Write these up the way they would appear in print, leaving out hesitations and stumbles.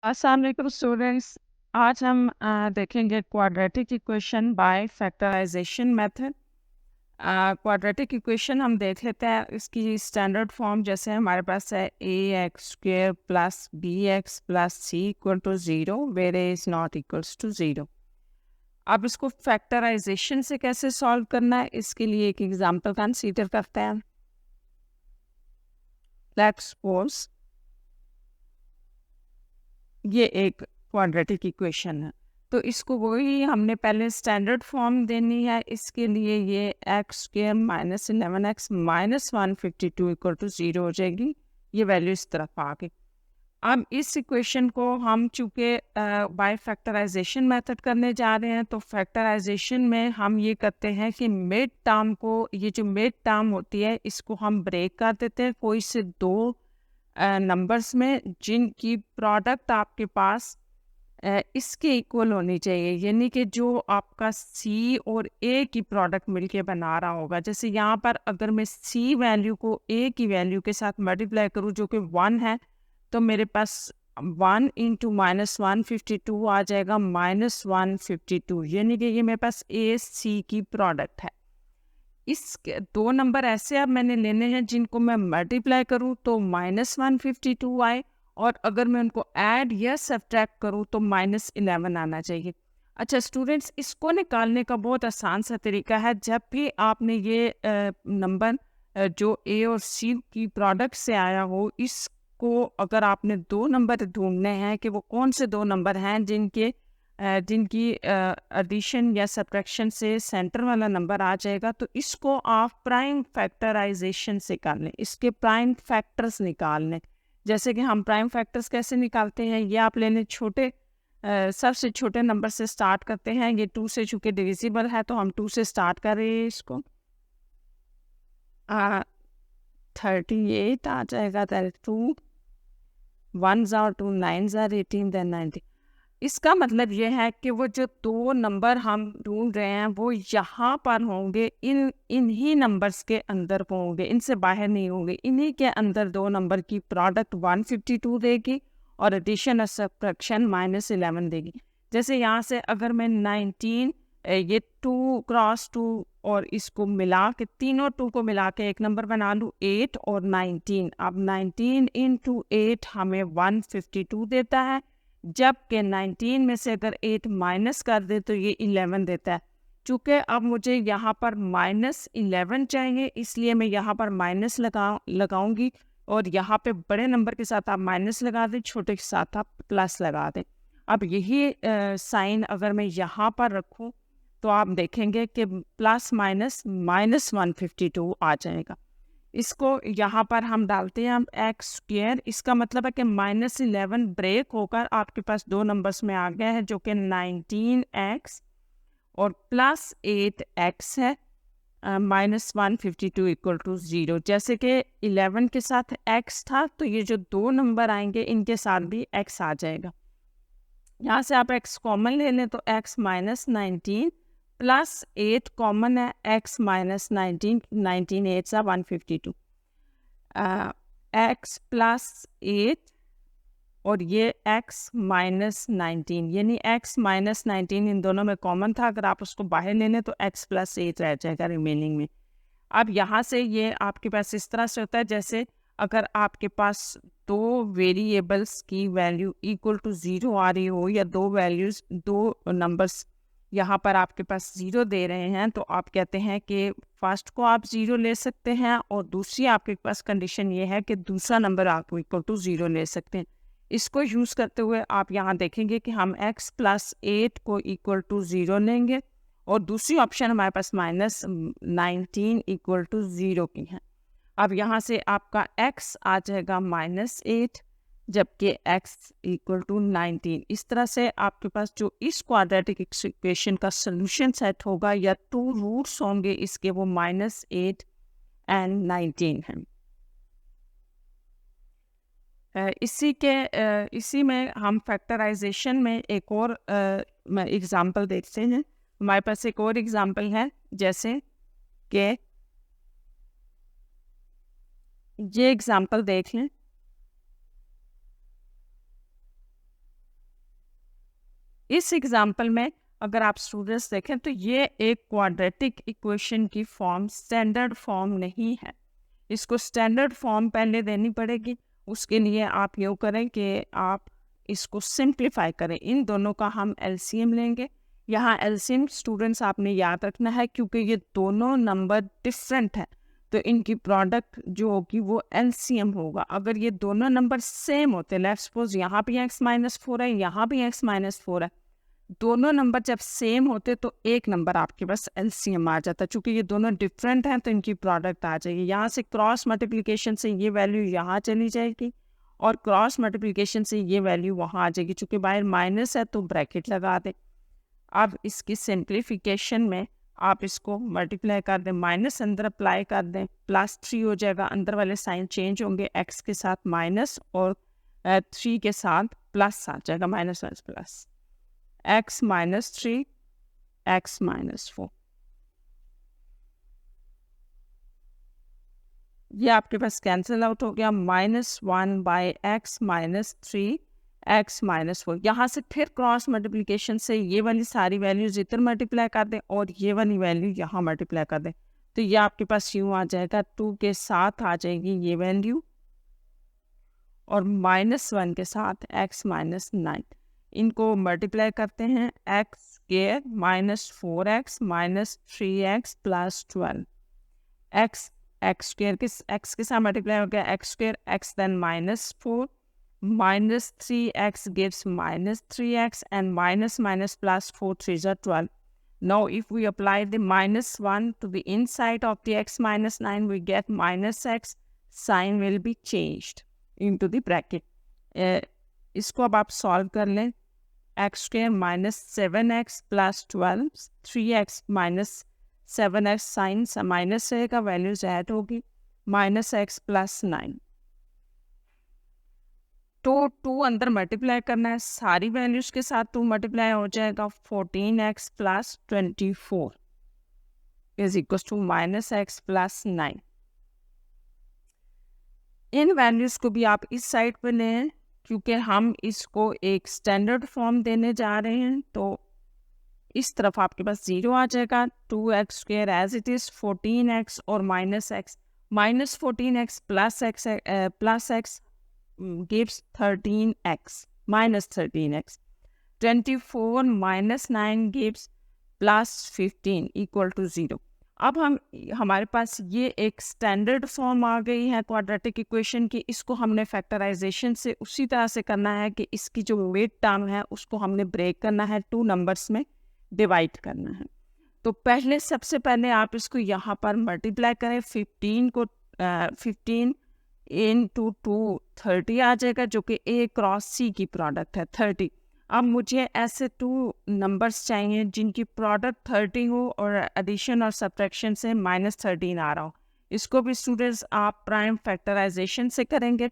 अस्सलाम वालेकुम स्टूडेंट्स। आज हम देखेंगे quadratic equation by factorisation method. Quadratic equation हम देख लेते हैं इसकी स्टैंडर्ड फॉर्म। जैसे हमारे पास है a x square plus b x plus c equal to zero where a is not equals to zero. अब इसको फैक्टराइजेशन से कैसे सॉल्व करना है, इसके लिए एक एग्जांपल कंसीडर करते हैं। लेट्स सपोज ये एक क्वाड्रेटिक इक्वेशन है, तो इसको वही हमने पहले स्टैंडर्ड फॉर्म देनी है। इसके लिए ये x square minus 11x minus 152 equal to zero हो जाएगी। ये वैल्यू इस तरफ आ गई। अब इस इक्वेशन को हम चूँकि बाय फैक्टराइजेशन मेथड करने जा रहे हैं, तो फैक्टराइजेशन में हम ये करते हैं कि मिड टर्म को, ये जो मिड टर्म होती है, इसको हम ब्रेक कर देते हैं कोई से दो नंबर्स में जिनकी प्रोडक्ट आपके पास इसके इक्वल होनी चाहिए। यानी कि जो आपका सी और ए की प्रोडक्ट मिलके बना रहा होगा। जैसे यहाँ पर अगर मैं सी वैल्यू को ए की वैल्यू के साथ मल्टीप्लाई करूँ जो कि 1 है, तो मेरे पास 1 इंटू माइनस 152 आ जाएगा माइनस 152। यानी कि ये मेरे पास ए सी की प्रोडक्ट है। इस दो नंबर ऐसे अब मैंने लेने हैं जिनको मैं मल्टीप्लाई करूं तो माइनस 152 आए, और अगर मैं उनको ऐड या सब्ट्रैक्ट करूं तो माइनस 11 आना चाहिए। अच्छा स्टूडेंट्स, इसको निकालने का बहुत आसान सा तरीका है। जब भी आपने ये नंबर जो ए और सी की प्रोडक्ट से आया हो, इसको अगर आपने दो नंबर ढूंढने हैं कि वो कौन से दो नंबर हैं जिनकी एडिशन या सब्ट्रैक्शन से सेंटर वाला नंबर आ जाएगा, तो इसको आप प्राइम फैक्टराइजेशन से कर लें, इसके प्राइम फैक्टर्स निकाल लें। जैसे कि हम प्राइम फैक्टर्स कैसे निकालते हैं, ये आप लेने छोटे सबसे छोटे नंबर से स्टार्ट करते हैं। ये 2 से चूँकि डिविजिबल है तो हम 2 से स्टार्ट कर रहे हैं इसको। 38 आ जाएगा, दैट 2 1 और 2 9 18 देन 90। इसका मतलब ये है कि वो जो दो नंबर हम ढूंढ रहे हैं वो यहाँ पर होंगे, इन्हीं नंबर्स के अंदर होंगे, इनसे बाहर नहीं होंगे। इन्हीं के अंदर दो नंबर की प्रोडक्ट 152 देगी और एडिशन और सब्ट्रैक्शन माइनस 11 देगी। जैसे यहाँ से अगर मैं 19 ये 2 क्रॉस 2 और इसको मिला के, तीनों 2 को मिला के एक नंबर बना लूँ 8 और 19। अब 19 इंटू 8 हमें 152 देता है, जबकि 19 में से अगर 8 माइनस कर दे तो ये 11 देता है। चूँकि अब मुझे यहाँ पर माइनस 11 चाहिए, इसलिए मैं यहाँ पर माइनस लगाऊंगी, और यहाँ पे बड़े नंबर के साथ आप माइनस लगा दें, छोटे के साथ आप प्लस लगा दें। अब यही साइन अगर मैं यहाँ पर रखूँ तो आप देखेंगे कि प्लस माइनस माइनस 152 आ जाएगा। इसको यहाँ पर हम डालते हैं हम एक्स स्क्वेयर। इसका मतलब है कि माइनस 11 ब्रेक होकर आपके पास दो नंबर्स में आ गया है जो कि 19x और प्लस 8x है। Minus 152 equal to zero. जैसे कि 11 के साथ x था, तो ये जो दो नंबर आएंगे इनके साथ भी x आ जाएगा। यहाँ से आप x कॉमन ले लें तो x माइनस 19 प्लस 8 कॉमन है, x माइनस 19, 19 8 सा 152, x प्लस 8 और ये x माइनस 19, यानी x माइनस 19 इन दोनों में कॉमन था। अगर आप उसको बाहर ले लें तो x प्लस 8 रह जाएगा रिमेनिंग में। अब यहाँ से ये आपके पास इस तरह से होता है जैसे अगर आपके पास दो वेरिएबल्स की वैल्यू इक्वल टू ज़ीरो आ रही हो, या दो वैल्यूज़, दो नंबर्स यहाँ पर आपके पास ज़ीरो दे रहे हैं, तो आप कहते हैं कि फर्स्ट को आप ज़ीरो ले सकते हैं, और दूसरी आपके पास कंडीशन ये है कि दूसरा नंबर आप इक्वल टू ज़ीरो ले सकते हैं। इसको यूज़ करते हुए आप यहाँ देखेंगे कि हम x प्लस 8 को इक्वल टू ज़ीरो लेंगे, और दूसरी ऑप्शन हमारे पास माइनस 19 इक्वल टू ज़ीरो की है। अब यहाँ से आपका x आ जाएगा माइनस 8, जबकि x इक्वल टू 19। इस तरह से आपके पास जो इस क्वाड्रेटिक इक्वेशन का सोल्यूशन सेट होगा, या टू रूट्स होंगे इसके, वो माइनस 8 एंड 19 हैं। इसी में हम फैक्टराइजेशन में एक और एग्जांपल देखते हैं। हमारे पास एक और एग्जांपल है, जैसे कि ये एग्जांपल देख लें। इस एग्जाम्पल में अगर आप स्टूडेंट्स देखें तो ये एक क्वाड्रेटिक इक्वेशन की फॉर्म स्टैंडर्ड फॉर्म नहीं है, इसको स्टैंडर्ड फॉर्म पहले देनी पड़ेगी। उसके लिए आप यूँ करें कि आप इसको सिंप्लीफाई करें, इन दोनों का हम एलसीएम लेंगे। यहाँ एलसीएम स्टूडेंट्स आपने याद रखना है क्योंकि ये दोनों नंबर डिफरेंट हैं, तो इनकी प्रोडक्ट जो होगी वो एलसीएम होगा। अगर ये दोनों नंबर सेम होते, लेट्स सपोज यहाँ भी x-4 है, यहाँ भी x-4 है, दोनों नंबर जब सेम होते तो एक नंबर आपके पास एलसीएम आ जाता। चूंकि ये दोनों डिफरेंट हैं तो इनकी प्रोडक्ट आ जाएगी। यहाँ से क्रॉस मल्टीप्लिकेशन से ये वैल्यू यहाँ चली जाएगी और क्रॉस मल्टीप्लिकेशन से ये वैल्यू वहाँ आ जाएगी। चूंकि बाहर माइनस है तो ब्रैकेट लगा दें। अब इसकी सिंप्लीफिकेशन में आप इसको मल्टीप्लाई कर दें, माइनस अंदर अप्लाई कर दें, +3 हो जाएगा। अंदर वाले साइन चेंज होंगे, x के साथ माइनस और 3 के साथ प्लस आ जाएगा, माइनस प्लस, x -3 x -4। ये आपके पास कैंसिल आउट हो गया, -1/x -3 x -4। यहाँ से फिर क्रॉस मल्टीप्लिकेशन से ये वाली सारी वैल्यूज इधर मल्टीप्लाई कर दें और ये वाली वैल्यू यहाँ मल्टीप्लाई कर दें, तो ये आपके पास यूँ आ जाएगा, 2 के साथ आ जाएगी ये वैल्यू और -1 के साथ x -9। इनको मल्टीप्लाई करते हैं, x square -4x -3x + 12, x square के x के साथ मल्टीप्लाई हो गया, x square x then -4 -3x gives -3x and minus +4 3s are 12. Now if we apply the -1 to the inside of the x -9, we get -x, sign will be changed into the bracket. इसको अब आप solve कर लें, x square -7x + 12, 3x -7x, sign minus रहेगा, values add होगी, -x + 9। तो 2 अंदर multiply करना है, सारी वैल्यूज के साथ 2 मल्टीप्लाई हो जाएगा, 14x + 24 is equal to -x + 9। इन वैल्यूज को भी आप इस साइड पे लें क्योंकि हम इसको एक स्टैंडर्ड फॉर्म देने जा रहे हैं। तो इस तरफ आपके पास 0 आ जाएगा, 2x square as it is, 14x और -x, -14x + x gives 13x, -13x, 24 - 9 gives +15 = 0। अब हमारे पास ये एक स्टैंडर्ड फॉर्म आ गई है क्वाड्रेटिक इक्वेशन की। इसको हमने फैक्टराइजेशन से उसी तरह से करना है कि इसकी जो मिड टर्म है उसको हमने ब्रेक करना है, 2 नंबर्स में डिवाइड करना है। तो पहले सबसे पहले आप इसको यहाँ पर मल्टीप्लाई करें, 15 को 15 × 2 30 आ जाएगा, जो कि A क्रॉस C की प्रोडक्ट है 30। अब मुझे ऐसे 2 नंबर्स चाहिए जिनकी प्रोडक्ट 30 हो और एडिशन और सब्ट्रैक्शन से -13 आ रहा हो। इसको भी स्टूडेंट्स आप प्राइम फैक्टराइजेशन से करेंगे,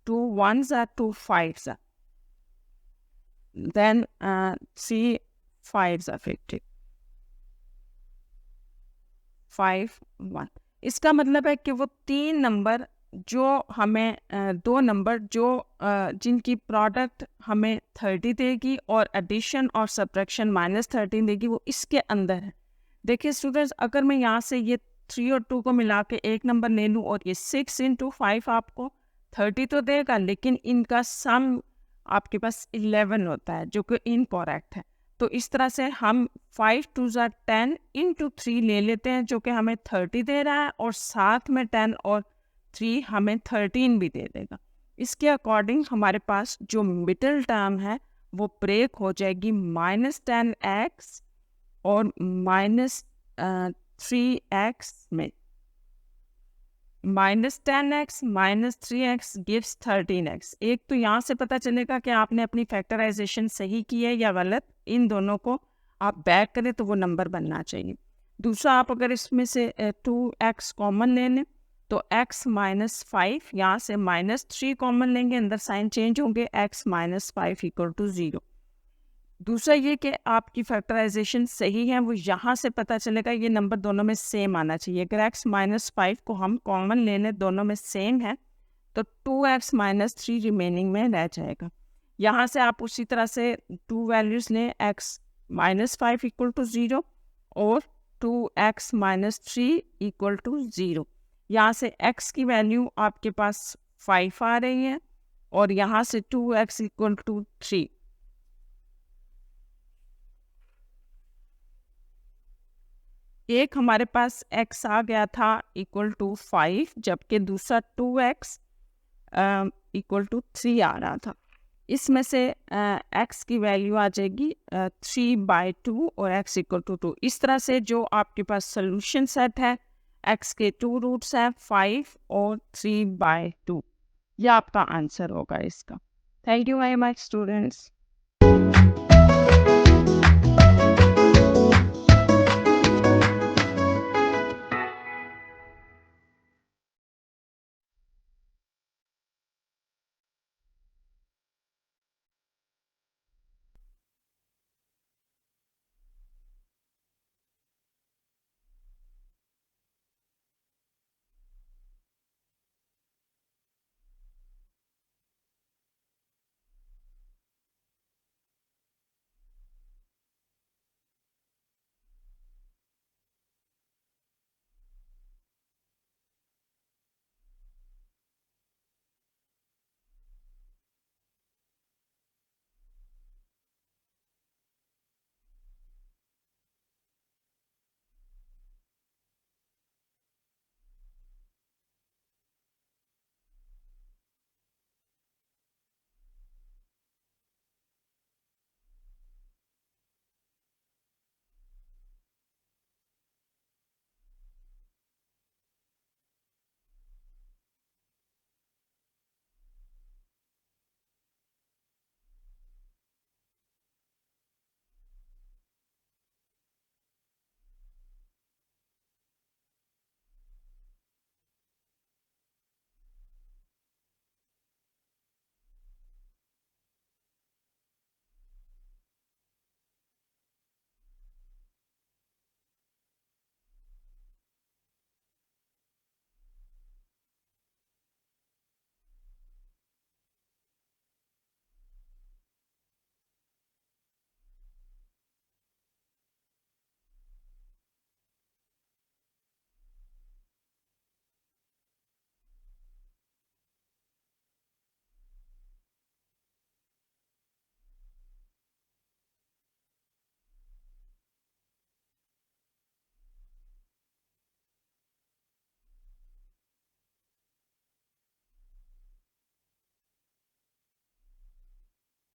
2 1s are 2 5s are, then 3 5s are 50, 5 1। इसका मतलब है कि वो 3 नंबर जो हमें 2 नंबर जो जिनकी प्रोडक्ट हमें 30 देगी और एडिशन और सब्ट्रैक्शन -13 देगी, वो इसके अंदर है। देखिए स्टूडेंट्स, अगर मैं यहाँ से ये 3 और 2 को मिला के एक नंबर ले लूँ और ये 6 × 5 आपको 30 तो देगा, लेकिन इनका सम आपके पास 11 होता है जो कि इनकरेक्ट है। तो इस तरह से हम 5 2s are 10 × 3 ले लेते हैं जो कि हमें 30 दे रहा है और साथ में 10 और 3 हमें 13 भी दे देगा। इसके अकॉर्डिंग हमारे पास जो मिडिल टर्म है वो ब्रेक हो जाएगी -10x और -3x में। -10x -3x gives 13x। एक तो यहाँ से पता चलेगा कि आपने अपनी फैक्टराइजेशन सही की है या गलत, इन दोनों को आप बैक करें तो वो नंबर बनना चाहिए। दूसरा, आप अगर इसमें से 2x कॉमन ले लें तो x -5, यहाँ से -3 कॉमन लेंगे, अंदर साइन चेंज होंगे, x -5 = 0। दूसरा ये कि आपकी फैक्टराइजेशन सही है, वो यहाँ से पता चलेगा, ये नंबर दोनों में सेम आना चाहिए। अगर x -5 को हम कॉमन ले लें, दोनों में सेम है, तो 2x -3 रिमेनिंग में रह जाएगा। यहाँ से आप उसी तरह से 2 वैल्यूज़ लें, x -5 इक्वल टू 0 और 2x -3 इक्वल टू 0। यहाँ से x की वैल्यू आपके पास 5 आ रही है और यहाँ से 2x इक्वल टू 3। एक हमारे पास x आ गया था इक्वल टू 5, जबकि दूसरा 2x इक्वल टू 3 आ रहा था। इसमें से x की वैल्यू आ जाएगी 3/2 और x इक्वल टू 2। इस तरह से जो आपके पास सोल्यूशन सेट है, x के 2 रूट्स हैं 5 और 3/2। यह आपका आंसर होगा इसका। Thank you very much students.